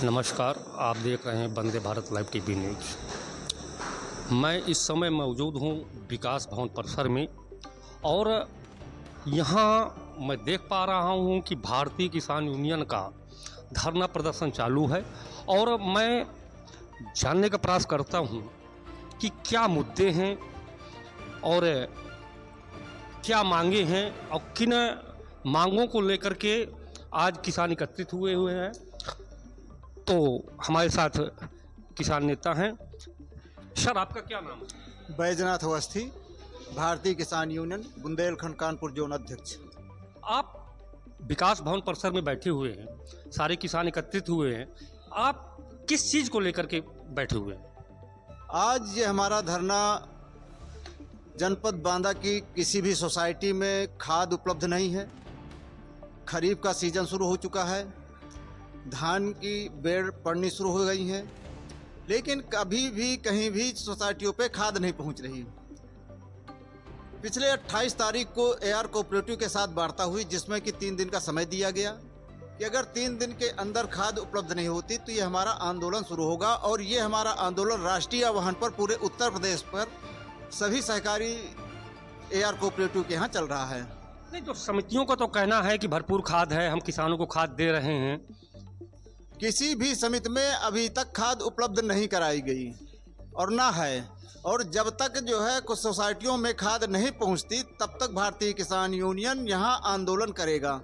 नमस्कार, आप देख रहे हैं Vande Bharat live TV news. मैं इस समय मौजूद हूँ विकास भवन परिसर में और यहाँ मैं देख पा रहा हूँ कि भारतीय किसान यूनियन का धरना प्रदर्शन चालू है और मैं जानने का प्रयास करता हूँ कि क्या मुद्दे हैं और क्या मांगे हैं और किन मांगों को लेकर के आज किसान एकत्रित हुए हैं। तो हमारे साथ किसान नेता हैं। सर, आपका क्या नाम है? बैजनाथ अवस्थी, भारतीय किसान यूनियन बुंदेलखंड कानपुर जोन अध्यक्ष। आप विकास भवन परिसर में बैठे हुए हैं, सारे किसान एकत्रित हुए हैं। आप किस चीज़ को लेकर के बैठे हुए हैं? आज ये हमारा धरना जनपद बांदा की किसी भी सोसाइटी में खाद उपलब्ध नहीं है। खरीफ का सीजन शुरू हो चुका है, धान की बेड़ पड़नी शुरू हो गई हैं, लेकिन कभी भी कहीं भी सोसाइटियों पे खाद नहीं पहुंच रही। पिछले 28 तारीख को एआर कोऑपरेटिव के साथ वार्ता हुई, जिसमें कि 3 दिन का समय दिया गया कि अगर 3 दिन के अंदर खाद उपलब्ध नहीं होती तो ये हमारा आंदोलन शुरू होगा। और ये हमारा आंदोलन राष्ट्रीय आह्वान पर पूरे उत्तर प्रदेश पर सभी सहकारी एआर कोऑपरेटिव के यहाँ चल रहा है। नहीं, तो समितियों का तो कहना है कि भरपूर खाद है, हम किसानों को खाद दे रहे हैं। किसी भी समिति में अभी तक खाद उपलब्ध नहीं कराई गई और ना है, और जब तक जो है कुछ सोसाइटियों में खाद नहीं पहुंचती तब तक भारतीय किसान यूनियन यहां आंदोलन करेगा।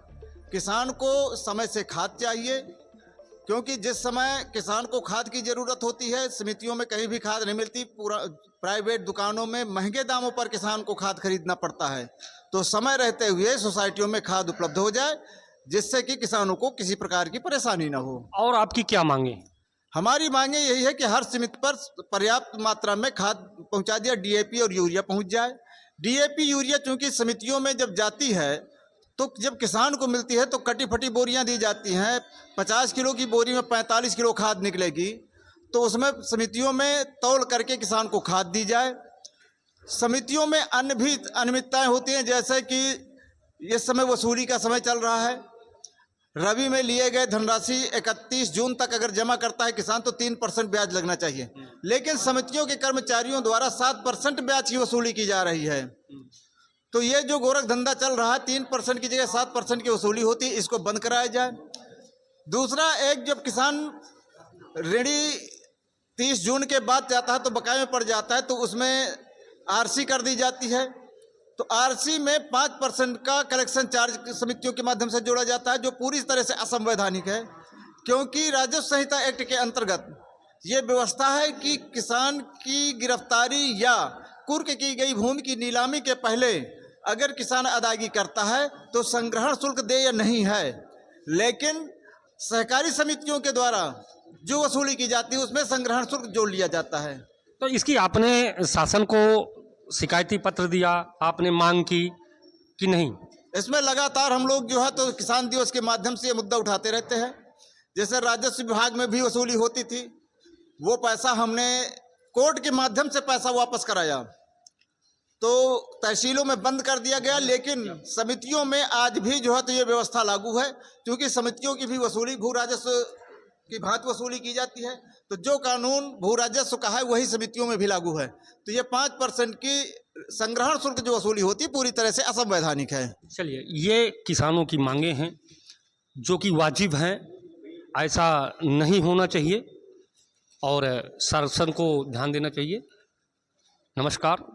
किसान को समय से खाद चाहिए, क्योंकि जिस समय किसान को खाद की ज़रूरत होती है समितियों में कहीं भी खाद नहीं मिलती। पूरा प्राइवेट दुकानों में महंगे दामों पर किसान को खाद खरीदना पड़ता है। तो समय रहते हुए सोसाइटियों में खाद उपलब्ध हो जाए, जिससे कि किसानों को किसी प्रकार की परेशानी ना हो। और आपकी क्या मांगे? हमारी मांगे यही है कि हर समिति पर पर्याप्त मात्रा में खाद पहुंचा दिया, डीएपी और यूरिया पहुंच जाए। डीएपी यूरिया चूंकि समितियों में जब जाती है तो जब किसान को मिलती है तो कटी फटी बोरियां दी जाती हैं। 50 किलो की बोरी में 45 किलो खाद निकलेगी, तो उसमें समितियों में तौल करके किसान को खाद दी जाए। समितियों में अन्य भी अनियमितताएं होती हैं, जैसे कि इस समय वसूली का समय चल रहा है। रबी में लिए गए धनराशि 31 जून तक अगर जमा करता है किसान तो 3% ब्याज लगना चाहिए, लेकिन समितियों के कर्मचारियों द्वारा 7% ब्याज की वसूली की जा रही है। तो ये जो गोरख धंधा चल रहा है, 3% की जगह 7% की वसूली होती है, इसको बंद कराया जाए। दूसरा, एक जब किसान ऋणी 30 जून के बाद जाता है तो बकाये में पड़ जाता है, तो उसमें आरसी कर दी जाती है। तो आरसी में 5% का कलेक्शन चार्ज समितियों के माध्यम से जोड़ा जाता है, जो पूरी तरह से असंवैधानिक है। क्योंकि राजस्व संहिता एक्ट के अंतर्गत ये व्यवस्था है कि किसान की गिरफ्तारी या कुर्क की गई भूमि की नीलामी के पहले अगर किसान अदायगी करता है तो संग्रहण शुल्क दे या नहीं है, लेकिन सहकारी समितियों के द्वारा जो वसूली की जाती है उसमें संग्रहण शुल्क जोड़ लिया जाता है। तो इसकी आपने शासन को शिकायती पत्र दिया, आपने मांग की कि नहीं? इसमें लगातार हम लोग जो है तो किसान दिवस के माध्यम से ये मुद्दा उठाते रहते हैं। जैसे राजस्व विभाग में भी वसूली होती थी, वो पैसा हमने कोर्ट के माध्यम से पैसा वापस कराया, तो तहसीलों में बंद कर दिया गया। लेकिन समितियों में आज भी जो है तो ये व्यवस्था लागू है, क्योंकि समितियों की भी वसूली भू राजस्व की भांति वसूली की जाती है। तो जो कानून भू राजस्व का है वही समितियों में भी लागू है। तो ये 5% की संग्रहण शुल्क जो वसूली होती है पूरी तरह से असंवैधानिक है। चलिए, ये किसानों की मांगे हैं जो कि वाजिब हैं, ऐसा नहीं होना चाहिए और शासन को ध्यान देना चाहिए। नमस्कार।